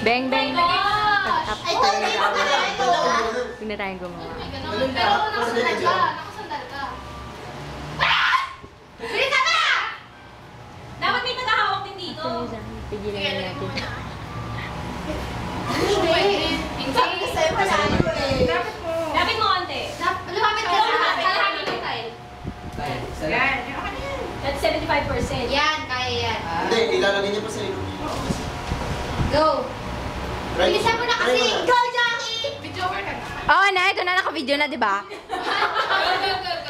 Beng, beng. Pag-up Ay, tayo ito, na ito. Huwag na tayong gumawa. Pero nakasandal ka. Nakasandal ka. Bilisan mo na! Dapat may tagahawak din dito. Pigilan na natin. Sabi ko sa'yo, malayo eh. Lapit mo konti. Lumapit ka sa akin. Kalahati ng tile. Yan. That's 75%. Yan, kaya yan. Hindi, ilalagay niya pa sa ilo. Go. Try Bilisan mo na kasi. Try mo Go, Jackie! Videoer ka na. Oo na, ito na naka-video na, di ba? Go, go, go, go.